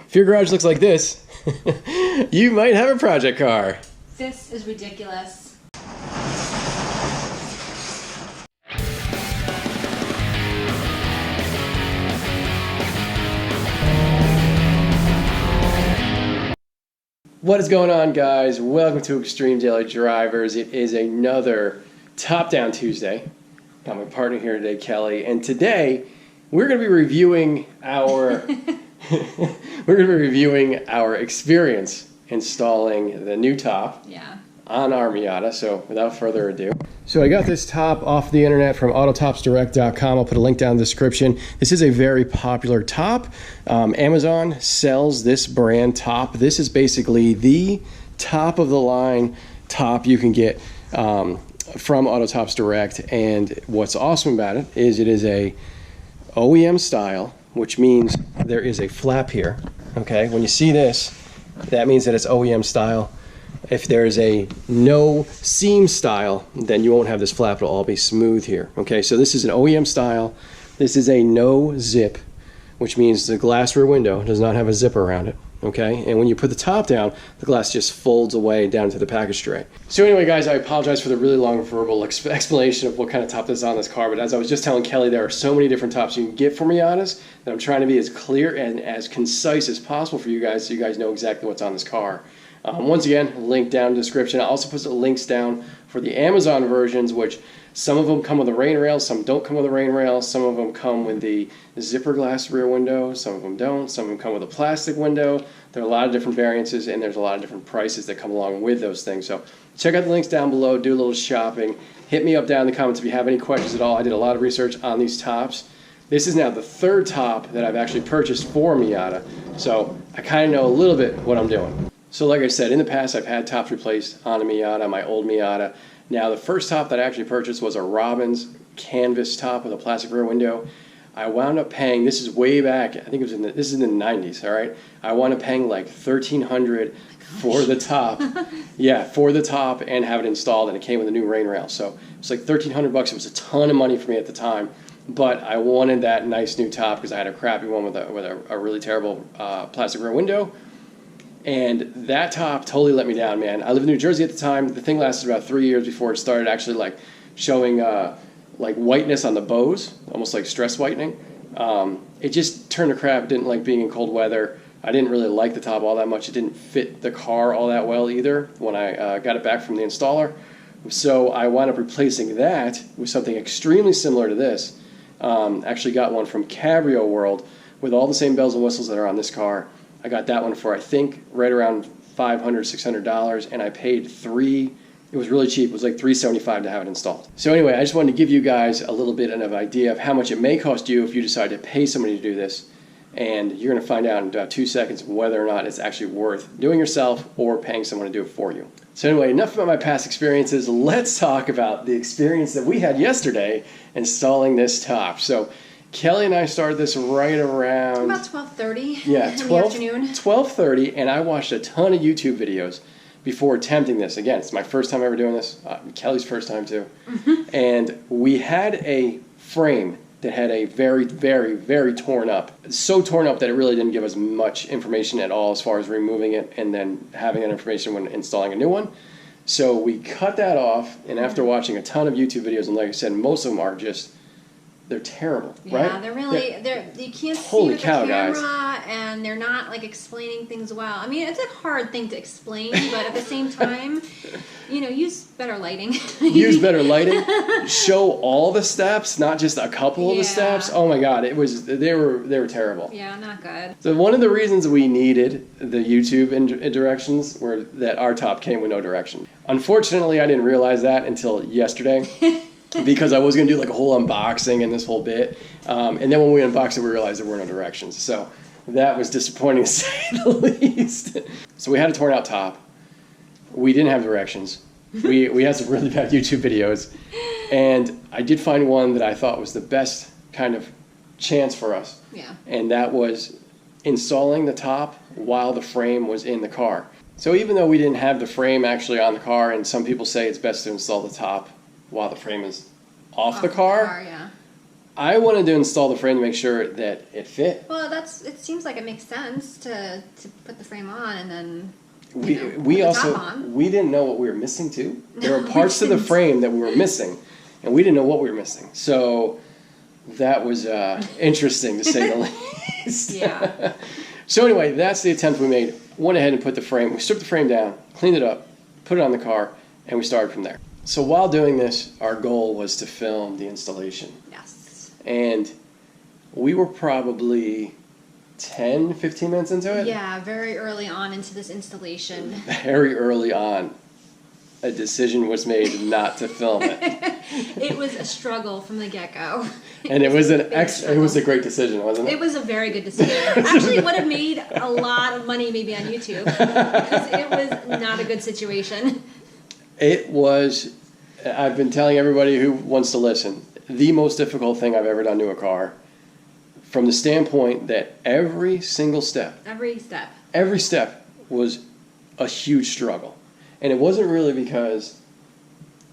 If your garage looks like this, you might have a project car. This is ridiculous. What is going on, guys? Welcome to Extreme Daily Drivers. It is another Top Down Tuesday. Got my partner here today, Kelly, and today we're going to be reviewing our experience installing the new top on our Miata. So without further ado, so I got this top off the internet from autotopsdirect.com. I'll put a link down in the description. This is a very popular top. Amazon sells this brand top. This is basically the top of the line top you can get from Autotops Direct. And what's awesome about it is a OEM style, which means there is a flap here. Okay, when you see this, that means that it's OEM style. If there's a no seam style, then you won't have this flap. It'll all be smooth here. Okay, so this is an OEM style. This is a no zip, which means the glass rear window does not have a zipper around it. Okay, and when you put the top down, the glass just folds away down to the package tray. So anyway, guys, I apologize for the really long verbal explanation of what kind of top this is on this car, but as I was just telling Kelly, there are so many different tops you can get for Miatas that I'm trying to be as clear and as concise as possible for you guys so you guys know exactly what's on this car. Once again, link down in the description. I'll also put the links down for the Amazon versions, which some of them come with a rain rail, some don't come with a rain rail, some of them come with the zipper glass rear window, some of them don't, some of them come with a plastic window. There are a lot of different variances, and there's a lot of different prices that come along with those things. So check out the links down below, do a little shopping. Hit me up down in the comments if you have any questions at all. I did a lot of research on these tops. This is now the third top that I've actually purchased for Miata, so I kind of know a little bit what I'm doing. So like I said, in the past I've had tops replaced on a Miata, my old Miata. Now the first top that I actually purchased was a Robbins canvas top with a plastic rear window. I wound up paying, this is way back, I think it was this is in the 90s, all right? I wound up paying like $1,300 for the top. Yeah, for the top and have it installed, and it came with a new rain rail. So it was like $1,300. It was a ton of money for me at the time, but I wanted that nice new top because I had a crappy one with a really terrible plastic rear window. And that top totally let me down, man. I lived in New Jersey at the time. The thing lasted about 3 years before it started actually like showing like whiteness on the bows, almost like stress whitening. It just turned to crap. It didn't like being in cold weather. I didn't really like the top all that much. It didn't fit the car all that well either when I got it back from the installer. So I wound up replacing that with something extremely similar to this. Actually got one from Cabrio World with all the same bells and whistles that are on this car. I got that one for, I think, right around $500, $600, and I paid it was really cheap. It was like $375 to have it installed. So anyway, I just wanted to give you guys a little bit of an idea of how much it may cost you if you decide to pay somebody to do this. And you're going to find out in about 2 seconds whether or not it's actually worth doing yourself or paying someone to do it for you. So anyway, enough about my past experiences. Let's talk about the experience that we had yesterday installing this top. So Kelly and I started this right around About 12:30 in the afternoon. 12:30, and I watched a ton of YouTube videos before attempting this. Again, it's my first time ever doing this. Kelly's first time too. And we had a frame that had a very, very, very torn up. So torn up that it really didn't give us much information at all as far as removing it and then having that information when installing a new one. So we cut that off, and after watching a ton of YouTube videos, and like I said, most of them are just, they're terrible, right? Yeah, they're really, you can't see Holy with cow, the camera, guys. and they're not like explaining things well. I mean, it's a hard thing to explain, but at the same time, you know, use better lighting. Use better lighting. Show all the steps, not just a couple of the steps. Oh my God, they were terrible. Yeah, not good. So one of the reasons we needed the YouTube directions were that our top came with no direction. Unfortunately, I didn't realize that until yesterday. Because I was going to do like a whole unboxing and this whole bit. And then when we unboxed it, we realized there were no directions. So that was disappointing to say the least. So we had a torn out top. We didn't have directions. We had some really bad YouTube videos. And I did find one that I thought was the best kind of chance for us. Yeah. And that was installing the top while the frame was in the car. So even though we didn't have the frame actually on the car, and some people say it's best to install the top while the frame is off the car, yeah. I wanted to install the frame to make sure that it fit. Well, it seems like it makes sense to put the frame on and then we didn't know what we were missing too. There were parts of the frame that we were missing, and we didn't know what we were missing. So that was interesting to say the least. Yeah. So anyway, that's the attempt we made. Went ahead and we stripped the frame down, cleaned it up, put it on the car, and we started from there. So while doing this, our goal was to film the installation. Yes. And we were probably 10, 15 minutes into it? Yeah, very early on into this installation. Very early on, a decision was made not to film it. It was a struggle from the get-go. And it was a great decision, wasn't it? It was a very good decision. Actually, it would have made a lot of money maybe on YouTube because it was not a good situation. It was, I've been telling everybody who wants to listen, the most difficult thing I've ever done to a car, from the standpoint that every single step was a huge struggle. And it wasn't really because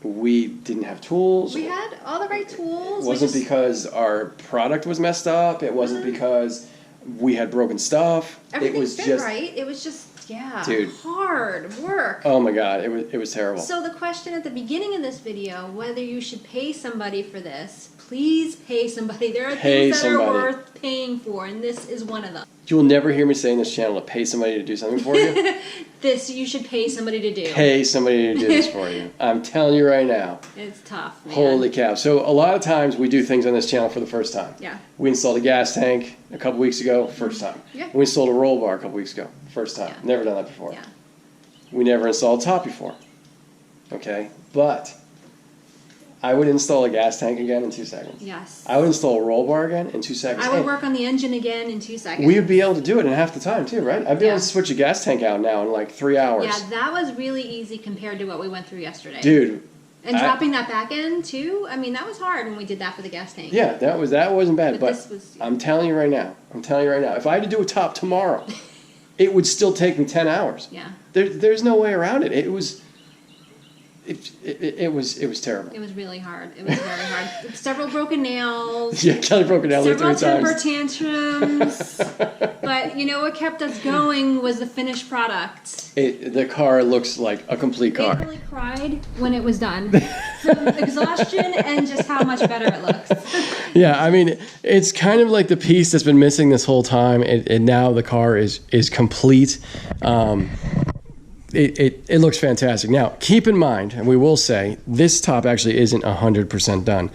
we didn't have tools. We had all the right tools. It wasn't because our product was messed up. It wasn't because we had broken stuff. Everything it was fit just right. It was just, dude, hard work. Oh my God, it was terrible. So the question at the beginning of this video, whether you should pay somebody for this, please pay somebody. There are things that are worth paying for, and this is one of them. You will never hear me say in this channel to pay somebody to do something for you. This you should pay somebody to do. Pay somebody to do this for you. I'm telling you right now. It's tough, man. Holy cow. So a lot of times we do things on this channel for the first time. Yeah. We installed a gas tank a couple weeks ago, first time. Yeah. We installed a roll bar a couple weeks ago, first time. Yeah. Never done that before. Yeah. We never installed top before. Okay? But I would install a gas tank again in 2 seconds. Yes. I would install a roll bar again in 2 seconds. I would work on the engine again in 2 seconds. We would be able to do it in half the time too, right? I'd be able to switch a gas tank out now in like 3 hours. Yeah, that was really easy compared to what we went through yesterday. Dude. And dropping that back end too, I mean, that was hard when we did that for the gas tank. Yeah, that wasn't bad. But this was, I'm telling you right now, if I had to do a top tomorrow, it would still take me 10 hours. Yeah. There's no way around it. It was terrible. It was really hard. It was very hard. Several broken nails. Yeah, Kelly broke a nail 3 times. Several temper tantrums. But you know what kept us going was the finished product. The car looks like a complete car. I really cried when it was done. From exhaustion and just how much better it looks. Yeah, I mean, it's kind of like the piece that's been missing this whole time, and now the car is complete. It looks fantastic. Now, keep in mind, and we will say, this top actually isn't 100% done.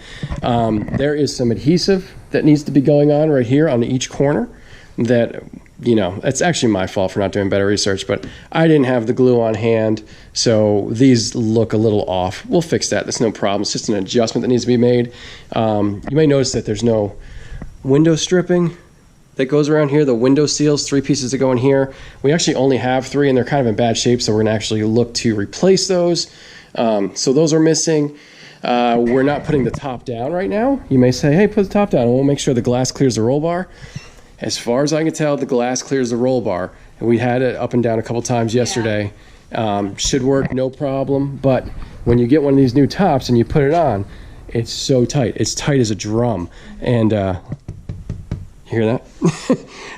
There is some adhesive that needs to be going on right here on each corner that, it's actually my fault for not doing better research, but I didn't have the glue on hand, so these look a little off. We'll fix that. That's no problem. It's just an adjustment that needs to be made. You may notice that there's no window stripping that goes around here. The window seals, 3 pieces that go in here. We actually only have 3, and they're kind of in bad shape, so we're going to actually look to replace those. So those are missing. We're not putting the top down right now. You may say, hey, put the top down, and we'll make sure the glass clears the roll bar. As far as I can tell, the glass clears the roll bar, and we had it up and down a couple times yesterday. Yeah. Should work, no problem, but when you get one of these new tops and you put it on, it's so tight. It's tight as a drum, and hear that?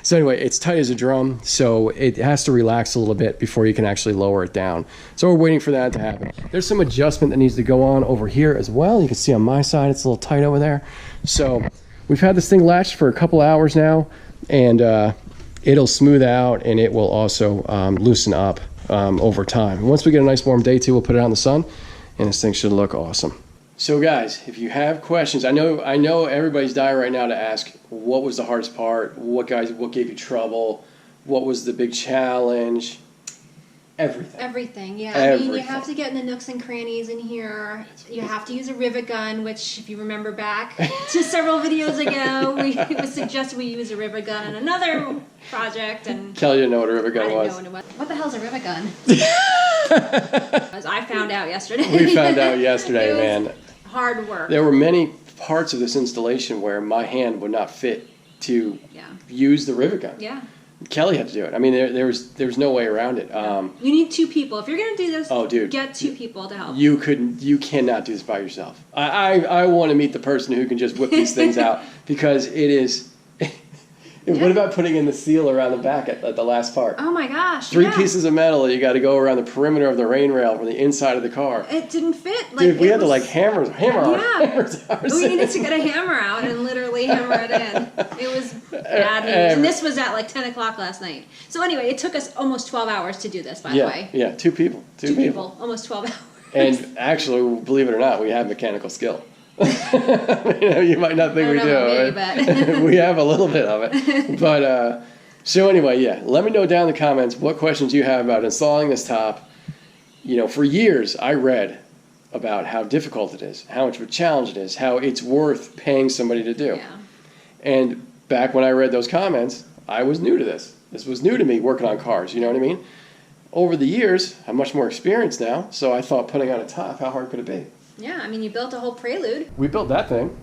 So anyway, it's tight as a drum, so it has to relax a little bit before you can actually lower it down. So we're waiting for that to happen. There's some adjustment that needs to go on over here as well. You can see on my side, it's a little tight over there. So we've had this thing latched for a couple hours now, and it'll smooth out, and it will also loosen up over time. And once we get a nice warm day too, we'll put it out in the sun, and this thing should look awesome. So guys, if you have questions, I know everybody's dying right now to ask, what was the hardest part? What gave you trouble? What was the big challenge? Everything. Everything, yeah. Everything. I mean, you have to get in the nooks and crannies in here. You have to use a rivet gun, which, if you remember back to several videos ago, it was suggested we use a rivet gun on another project. And Kelly didn't know what a rivet gun was. I didn't know what it was. What the hell's a rivet gun? I found out yesterday. We found out yesterday, man. Hard work. There were many parts of this installation where my hand would not fit to use the rivet gun. Yeah. Kelly had to do it. I mean, there was no way around it. You need 2 people. If you're going to do this, dude, get 2 people to help. You cannot do this by yourself. I want to meet the person who can just whip these things out, because it is... What about putting in the seal around the back at the last part? Oh my gosh! 3 pieces of metal. You got to go around the perimeter of the rain rail from the inside of the car. It didn't fit. Dude, we had to hammer ours. We needed to get a hammer out and literally hammer it in. It was bad news. And this was at 10 o'clock last night. So anyway, it took us almost 12 hours to do this. By the way. Yeah, 2 people. 2 people. Almost 12 hours. And actually, believe it or not, we have mechanical skill. You might not think we do. But we have a little bit of it. But so anyway, let me know down in the comments what questions you have about installing this top. For years I read about how difficult it is, how much of a challenge it is, how it's worth paying somebody to do. Yeah. And back when I read those comments, I was new to this. This was new to me, working on cars. You know what I mean? Over the years, I'm much more experienced now. So I thought, putting on a top, how hard could it be? Yeah, I mean, you built a whole Prelude. We built that thing.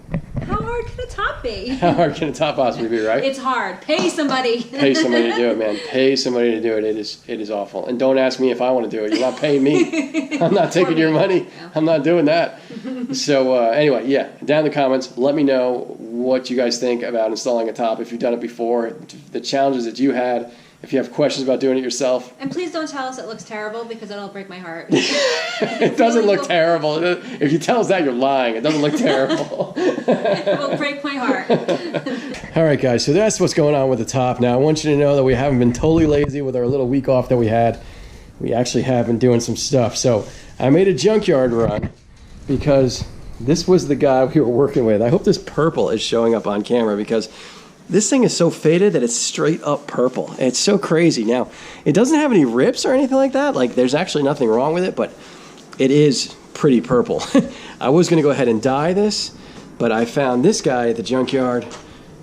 How hard can a top be? How hard can a top possibly be, right? It's hard. Pay somebody. Pay somebody to do it, man. Pay somebody to do it. It is awful. And don't ask me if I want to do it. You're not paying me. I'm not taking your money. Yeah. I'm not doing that. So anyway, down in the comments, let me know what you guys think about installing a top. If you've done it before, the challenges that you had. If you have questions about doing it yourself. And please don't tell us it looks terrible, because that'll break my heart. It doesn't look terrible. If you tell us that, you're lying. It doesn't look terrible. It will break my heart. All right, guys. So that's what's going on with the top. Now, I want you to know that we haven't been totally lazy with our little week off that we had. We actually have been doing some stuff. So I made a junkyard run, because this was the guy we were working with. I hope this purple is showing up on camera, because this thing is so faded that it's straight up purple. It's so crazy. Now, it doesn't have any rips or anything like that. There's actually nothing wrong with it, but it is pretty purple. I was going to go ahead and dye this, but I found this guy at the junkyard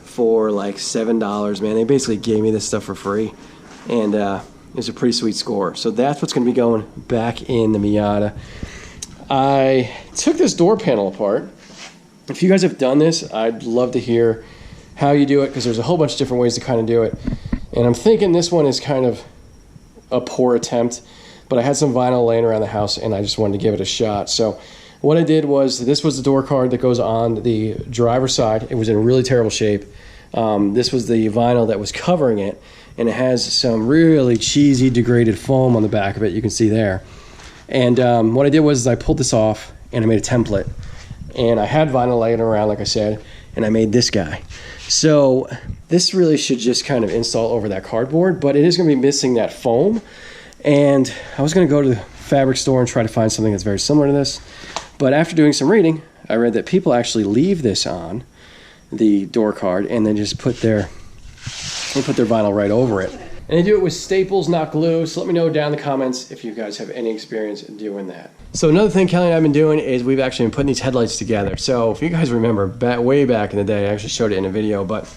for $7, man. They basically gave me this stuff for free, and it was a pretty sweet score. So that's what's going to be going back in the Miata. I took this door panel apart. If you guys have done this, I'd love to hear how you do it, because there's a whole bunch of different ways to kind of do it. And I'm thinking this one is kind of a poor attempt, but I had some vinyl laying around the house and I just wanted to give it a shot. So what I did was, this was the door card that goes on the driver's side. It was in really terrible shape. This was the vinyl that was covering it, and it has some really cheesy degraded foam on the back of it. You can see there. And what I did was I pulled this off and I made a template, and I had vinyl laying around, like I said, and I made this guy. So this really should just kind of install over that cardboard, but it is going to be missing that foam. And I was going to go to the fabric store and try to find something that's very similar to this. But after doing some reading, I read that people actually leave this on the door card and then just put their vinyl right over it. And they do it with staples, not glue. So let me know down in the comments if you guys have any experience doing that. So another thing Kelly and I have been doing is we've actually been putting these headlights together. So if you guys remember, way back in the day, I actually showed it in a video, but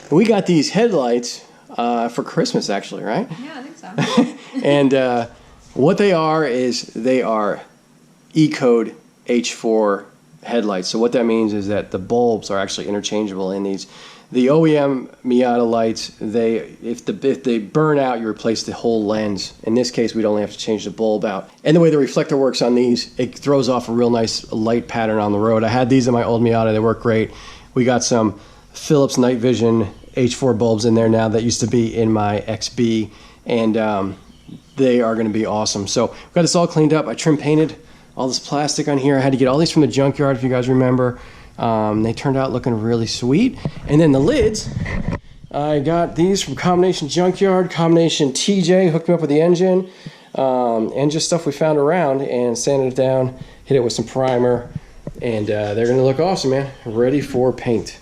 we got these headlights for Christmas, actually, right? Yeah, I think so. And what they are is they are E-code H4 headlights. So what that means is that the bulbs are actually interchangeable in these. The OEM Miata lights, if they burn out, you replace the whole lens. In this case, we'd only have to change the bulb out. And the way the reflector works on these, it throws off a real nice light pattern on the road. I had these in my old Miata. They work great. We got some Philips Night Vision H4 bulbs in there now that used to be in my XB, and they are going to be awesome. So we've got this all cleaned up. I trim painted all this plastic on here. I had to get all these from the junkyard, if you guys remember. They turned out looking really sweet. And then the lids, I got these from Combination Junkyard, Combination TJ, hooked them up with the engine, and just stuff we found around, and sanded it down, hit it with some primer, and they're gonna look awesome, man. Ready for paint.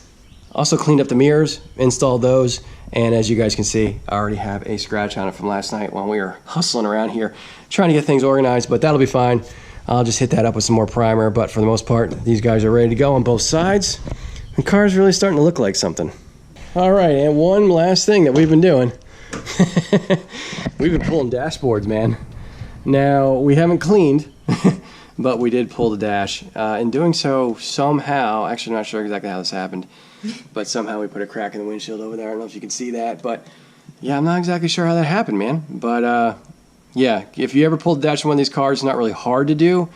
Also cleaned up the mirrors, installed those, and as you guys can see, I already have a scratch on it from last night when we were hustling around here, trying to get things organized, but that'll be fine. I'll just hit that up with some more primer, but for the most part, these guys are ready to go on both sides. The car's really starting to look like something. All right, and one last thing that we've been doing. We've been pulling dashboards, man. Now, we haven't cleaned, but we did pull the dash. In doing so, somehow, actually I'm not sure exactly how this happened, but somehow we put a crack in the windshield over there. I don't know if you can see that, but Yeah, I'm not exactly sure how that happened, man. But yeah, if you ever pulled the dash on one of these cars, it's not really hard to do.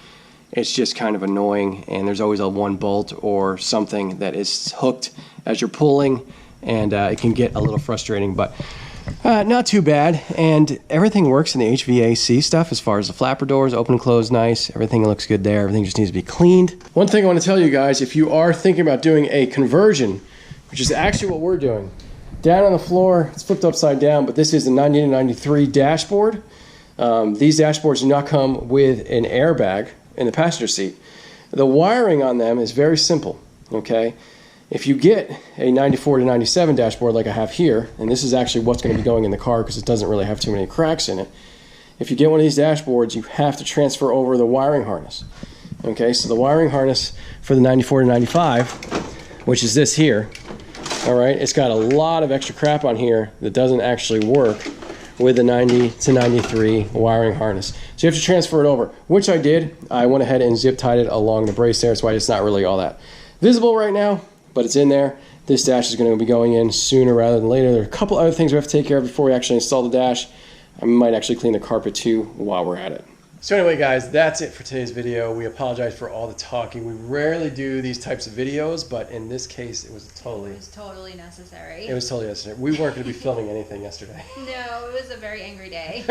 It's just kind of annoying, and there's always a one bolt or something that is hooked as you're pulling, and it can get a little frustrating, but not too bad. And everything works in the HVAC stuff as far as the flapper doors, open and close nice. Everything looks good there. Everything just needs to be cleaned. One thing I want to tell you guys, if you are thinking about doing a conversion, which is actually what we're doing, down on the floor, it's flipped upside down, but this is the 90 to 93 dashboard. These dashboards do not come with an airbag in the passenger seat. The wiring on them is very simple, okay? If you get a 94 to 97 dashboard like I have here, and this is actually what's going to be going in the car because it doesn't really have too many cracks in it. If you get one of these dashboards, you have to transfer over the wiring harness. Okay, so the wiring harness for the 94 to 95, which is this here, all right, it's got a lot of extra crap on here that doesn't actually work with the 90 to 93 wiring harness. So you have to transfer it over, which I did. I went ahead and zip tied it along the brace there. That's why it's not really all that visible right now, but it's in there. This dash is going to be going in sooner rather than later. There are a couple other things we have to take care of before we actually install the dash. I might actually clean the carpet too while we're at it. So anyway, guys, that's it for today's video. We apologize for all the talking. We rarely do these types of videos, but in this case, it was totally necessary. It was totally necessary. We weren't going to be filming anything yesterday. No, it was a very angry day.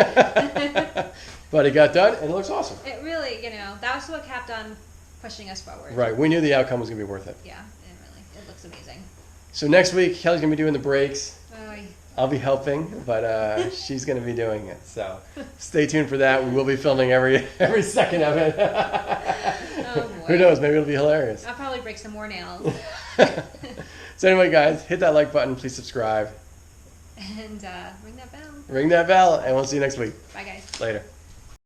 But it got done, and it looks awesome. It really, that was what kept on pushing us forward. Right. We knew the outcome was going to be worth it. Yeah, it looks amazing. So next week, Kelly's going to be doing the brakes. Oh, I'll be helping, but she's going to be doing it. So stay tuned for that. We will be filming every second of it. Oh, boy. Who knows? Maybe it'll be hilarious. I'll probably break some more nails. So anyway, guys, hit that like button. Please subscribe. And ring that bell. Ring that bell, and we'll see you next week. Bye, guys. Later.